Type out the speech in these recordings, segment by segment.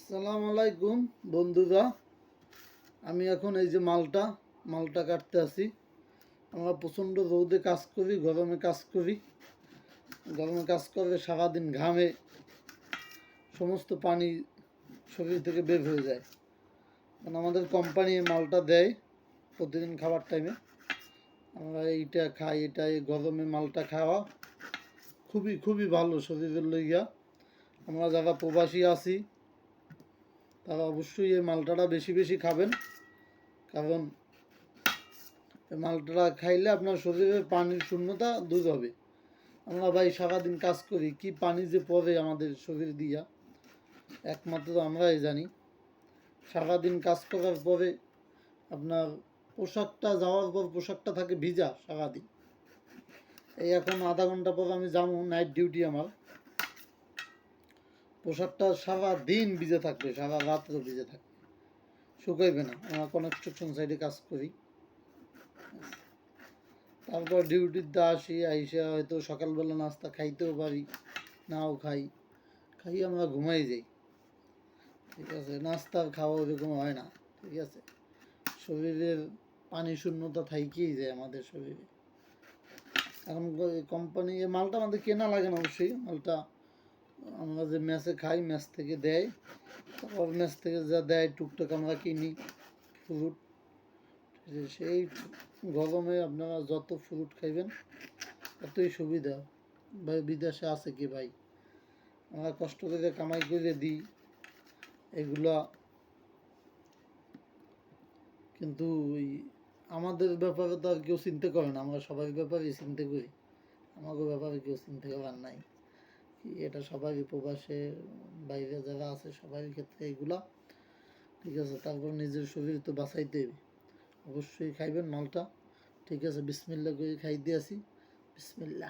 আসসালামু আলাইকুম বন্ধুরা। আমি এখন এই যে মালটা কাটতে আসি। আমরা প্রচণ্ড রোদে কাজ করি, গরমে কাজ করি। গরমে কাজ করে সারাদিন ঘামে সমস্ত পানি শরীর থেকে বের হয়ে যায়। কারণ আমাদের কোম্পানি এই মালটা দেয় প্রতিদিন খাবার টাইমে। আমরা এইটা খাই, এটা এই গরমে মালটা খাওয়া খুবই খুবই ভালো শরীরের লইয়া। আমরা যারা প্রবাসী আছি তারা অবশ্যই এই মালটাটা বেশি বেশি খাবেন, কারণ এই মালটা খাইলে আপনার শরীরের পানির শূন্যতা দূর হবে। আমরা ভাই সারাদিন কাজ করি, কি পানি যে পড়ে আমাদের শরীর দিয়া একমাত্র আমরাই জানি। সারাদিন কাজ করার পরে আপনার পোশাকটা যাওয়ার পর পোশাকটা থাকে ভিজা সারাদিন। এই এখন আধা ঘন্টা পর আমি যাবো নাইট ডিউটি, আমার পোশাকটা সারা দিন ভিজে থাকবে, সারা রাত্রে ভিজে থাকবে, শুকাইবে না। আমরা কনস্ট্রাকশন সাইডে কাজ করি। তারপর ডিউটিতে আসি, আইসা হয়তো সকালবেলা নাস্তা খাইতেও পারি, নাও খাই আমরা ঘুমাই যাই। ঠিক আছে, নাস্তা খাওয়া ওরকম হয় না। ঠিক আছে, শরীরের পানি শূন্যতা থাইকেই যায় আমাদের শরীরে। এখন কোম্পানি এই মালটা আমাদের কেনা লাগে না, অবশ্যই মালটা আমরা যে ম্যাচে খাই, ম্যাচ থেকে দেয়। তারপর ম্যাচ থেকে যা দেয় টুকটাক আমরা কিনি ফ্রুট। সেই গরমে আপনারা যত ফ্রুট খাইবেন ততই সুবিধা। ভাই বিদেশে আছে কি ভাই, আমরা কষ্ট করে কামাই করে দিই এগুলা, কিন্তু ওই আমাদের ব্যাপারে তো আর কেউ চিন্তা করে না। আমরা সবার ব্যাপারেই চিন্তা করি, আমাদের ব্যাপারে কেউ চিন্তা করার নাই। এটা সবারই, প্রবাসে বাইরে যারা আছে সবারই ক্ষেত্রে এগুলা। ঠিক আছে, তারপর নিজের শরীর তো বাঁচাইতে হবে, অবশ্যই খাইবেন মালটা। ঠিক আছে, বিসমিল্লা করে খাই দিয়েছি। বিসমিল্লা।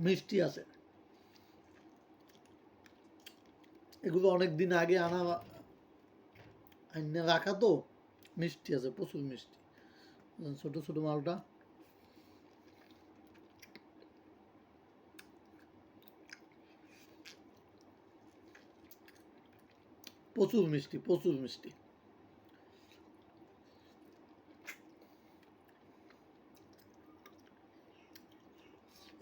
মিষ্টি আছে, এগুলো অনেক দিন আগে আনা রাখা তো, মিষ্টি আছে, প্রচুর মিষ্টি। ছোট ছোট মালটা প্রচুর মিষ্টি, প্রচুর মিষ্টি।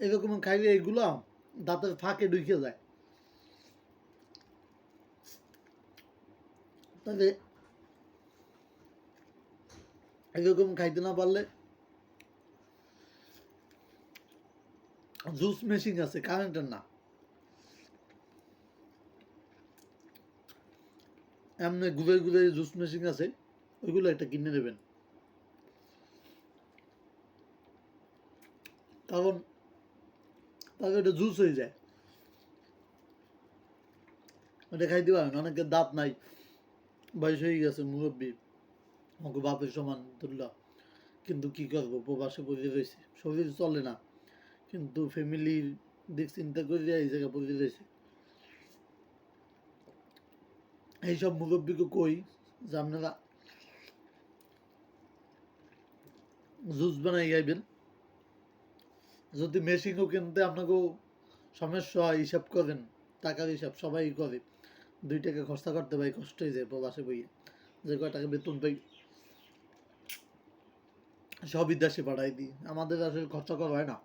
এরকম খাইলে এগুলা দাঁতের ফাঁকে ঢুকে যায়। তবে এরকম খাইতে না পারলে জুস মেশিন আছে, কারেন্টের না, এমনি ঘুরে ঘুরে জুস মেশিন আছে, ওইগুলো একটা কিনে নেবেন। কারণ তাহলে এটা জুস হয়ে যায়, এটা খাইতে পারেন। অনেকের দাঁত নাই, বয়স হয়ে গেছে, মুরব্বী, আমাকে বাপের সমান ধরলা, কিন্তু কি করবো, প্রবাসে পড়ে রয়েছে, শরীর চলে না, কিন্তু ফ্যামিলির দিক চিন্তা করে এই জায়গায় পড়ে রয়েছে। এইসব মুরব্বীকে কই যে আপনারা জুস বানাই খাইবেন। যদি মেশিনও কিনতে আপনাকেও সমস্যা হয়, হিসাব করেন, টাকার হিসাব সবাই করে, 2 টাকা খরচা করতে পারি, কষ্ট হয়ে যায় প্রবাসে বইয়ে। যে কয় টাকা বেতন পাই সব বিদেশে পাঠাই দিই, আমাদের আসলে খরচা করা হয় না।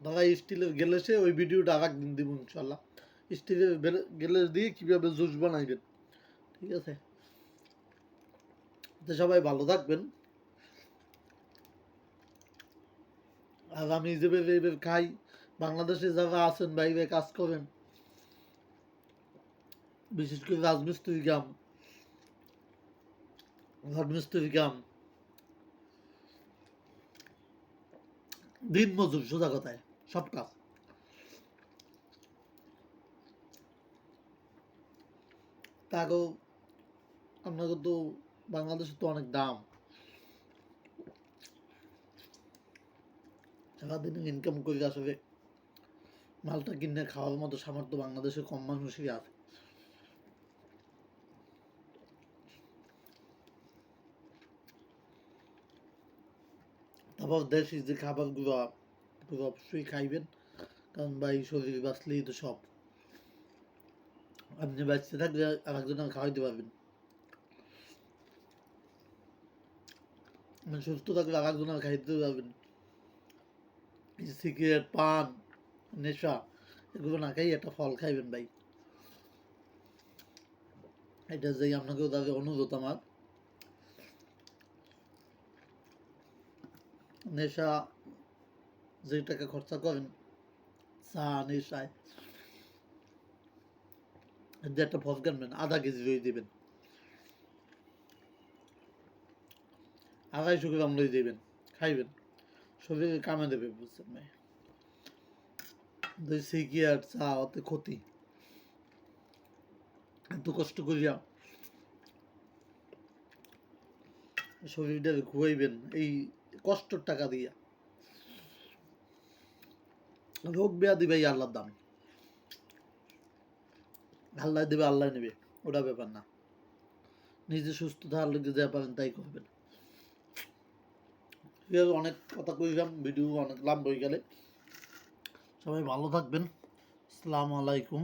দাদা স্টিলের গ্যালাসে ওই ভিডিওটা আর একদিন দিব ইনশাল্লাহ, স্টিলের গ্যালাস দিয়ে কীভাবে জুস বানাইবেন। ঠিক আছে, তো সবাই ভালো থাকবেন। আর আমি যেভাবে এবার খাই, বাংলাদেশে যারা আছেন বাইরে কাজ করেন, বিশেষ করে রাজমিস্ত্রি কাম, রাজমিস্ত্রি কাম, দিন মজুর, সোজা কথায় সব কাজ, তারও আপনাকে তো বাংলাদেশে তো অনেক দাম, সারাদিন ইনকাম করে আসলে মালটা কিনে খাওয়ার মতো সামর্থ্য বাংলাদেশে কম মানুষই আছে। তারপর দেশি যে খাবারগুলো করে অবশ্যই খাইবেন, কারণ ভাই শরীর বাঁচলেই তো সব। আপনি বাঁচতে থাকলে আর একজনের খাওয়াইতে পারবেন, মানে সুস্থ থাকলে আর একজনের খাইতে পারবেন। সিগারেট, পান, নেশা এগুলো না খাই একটা ফল খাইবেন ভাই। এটা যে আপনাকেও তাদের অনুরোধ আমার। নেশা যে টাকা খরচা করেন চা নেশায়, যে একটা ফল কিনবেন 1/2 কেজি রয়ে দেবেন, 250 গ্রাম লই দেবেন, খাইবেন, শরীরে কামে দেবে, বুঝছেন ভাই। সিগারেট চা অতে ক্ষতি, এত কষ্ট করিয়া শরীরটাকে খুয়াইবেন এই কষ্টর টাকা দিয়া। রোগ ব্যাধি ভাই আল্লাহর দাম, আল্লাহ দেবে আল্লাহ নেবে, ওটা ব্যাপার না। নিজে সুস্থ থাকার লোকে যা পারেন তাই করবেন। অনেক কথা কইলাম, ভিডিও অনেক লাভ হয়ে গেলে। সবাই ভালো থাকবেন। আসসালামু আলাইকুম।